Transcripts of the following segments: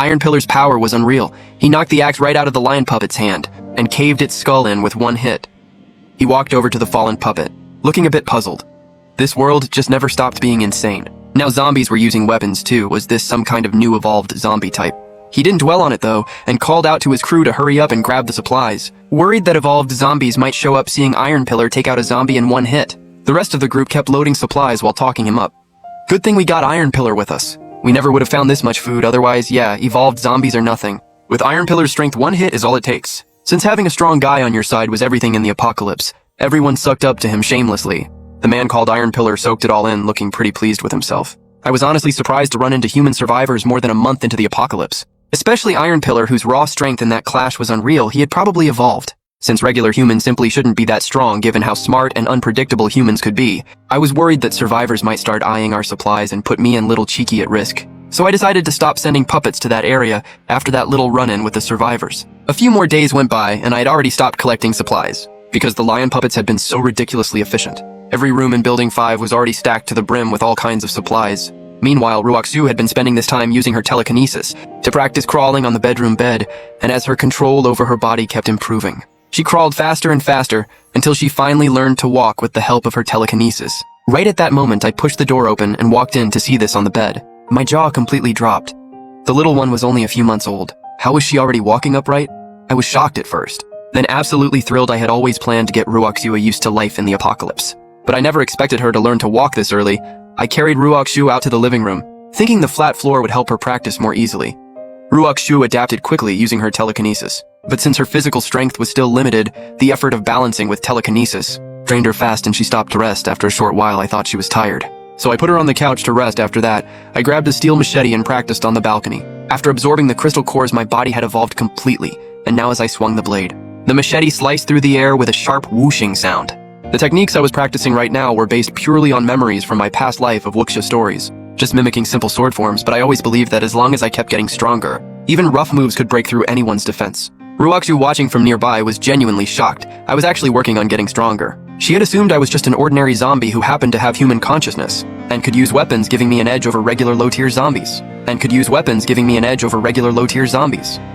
Iron Pillar's power was unreal. He knocked the axe right out of the lion puppet's hand and caved its skull in with one hit. He walked over to the fallen puppet, looking a bit puzzled. This world just never stopped being insane. Now zombies were using weapons too. Was this some kind of new evolved zombie type? He didn't dwell on it though, and called out to his crew to hurry up and grab the supplies, worried that evolved zombies might show up seeing Iron Pillar take out a zombie in one hit. The rest of the group kept loading supplies while talking him up. Good thing we got Iron Pillar with us. We never would have found this much food, otherwise, yeah, evolved zombies are nothing. With Iron Pillar's strength, one hit is all it takes. Since having a strong guy on your side was everything in the apocalypse, everyone sucked up to him shamelessly. The man called Iron Pillar soaked it all in, looking pretty pleased with himself. I was honestly surprised to run into human survivors more than a month into the apocalypse. Especially Iron Pillar, whose raw strength in that clash was unreal. He had probably evolved. Since regular humans simply shouldn't be that strong given how smart and unpredictable humans could be, I was worried that survivors might start eyeing our supplies and put me and Little Cheeky at risk. So I decided to stop sending puppets to that area after that little run-in with the survivors. A few more days went by and I had already stopped collecting supplies, because the lion puppets had been so ridiculously efficient. Every room in Building 5 was already stacked to the brim with all kinds of supplies. Meanwhile, Ruoxu had been spending this time using her telekinesis to practice crawling on the bedroom bed, and as her control over her body kept improving. She crawled faster and faster until she finally learned to walk with the help of her telekinesis. Right at that moment, I pushed the door open and walked in to see this on the bed. My jaw completely dropped. The little one was only a few months old. How was she already walking upright? I was shocked at first, then absolutely thrilled. I had always planned to get Ruoxu used to life in the apocalypse, but I never expected her to learn to walk this early. I carried Ruoxu out to the living room, thinking the flat floor would help her practice more easily. Ruoxu adapted quickly using her telekinesis, but since her physical strength was still limited, the effort of balancing with telekinesis drained her fast and she stopped to rest. After a short while, I thought she was tired, so I put her on the couch to rest. After that, I grabbed a steel machete and practiced on the balcony. After absorbing the crystal cores, my body had evolved completely, and now as I swung the blade, the machete sliced through the air with a sharp whooshing sound. The techniques I was practicing right now were based purely on memories from my past life of wuxia stories, just mimicking simple sword forms, but I always believed that as long as I kept getting stronger, even rough moves could break through anyone's defense. Ruoxu, watching from nearby, was genuinely shocked. I was actually working on getting stronger. She had assumed I was just an ordinary zombie who happened to have human consciousness, and could use weapons, giving me an edge over regular low-tier zombies.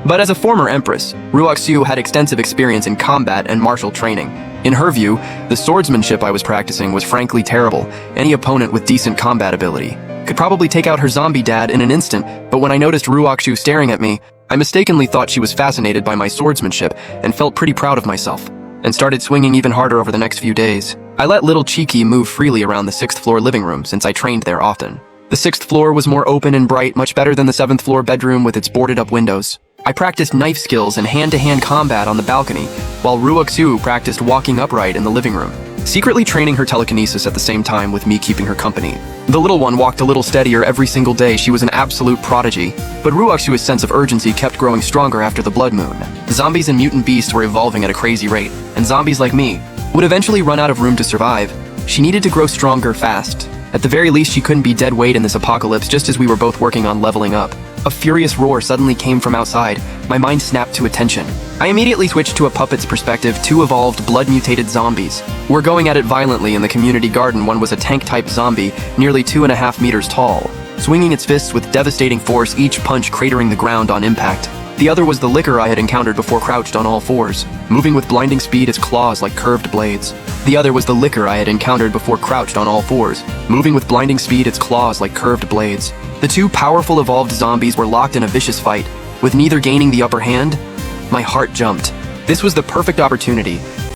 But as a former empress, Ruoxu had extensive experience in combat and martial training. In her view, the swordsmanship I was practicing was frankly terrible. Any opponent with decent combat ability could probably take out her zombie dad in an instant, but when I noticed Ruoxu staring at me, I mistakenly thought she was fascinated by my swordsmanship and felt pretty proud of myself, and started swinging even harder over the next few days. I let Little Cheeky move freely around the 6th floor living room since I trained there often. The 6th floor was more open and bright, much better than the 7th floor bedroom with its boarded-up windows. I practiced knife skills and hand-to-hand combat on the balcony, while Ruoxu practiced walking upright in the living room, secretly training her telekinesis at the same time with me keeping her company. The little one walked a little steadier every single day. She was an absolute prodigy, but Ruoxu's sense of urgency kept growing stronger after the blood moon. Zombies and mutant beasts were evolving at a crazy rate, and zombies like me would eventually run out of room to survive. She needed to grow stronger fast. At the very least, she couldn't be dead weight in this apocalypse. Just as we were both working on leveling up, a furious roar suddenly came from outside. My mind snapped to attention. I immediately switched to a puppet's perspective. 2 evolved, blood-mutated zombies were going at it violently in the community garden. One was a tank-type zombie, nearly 2.5 meters tall, swinging its fists with devastating force, each punch cratering the ground on impact. The other was the licker I had encountered before, crouched on all fours, moving with blinding speed, its claws like curved blades. The two powerful evolved zombies were locked in a vicious fight, with neither gaining the upper hand. My heart jumped. This was the perfect opportunity.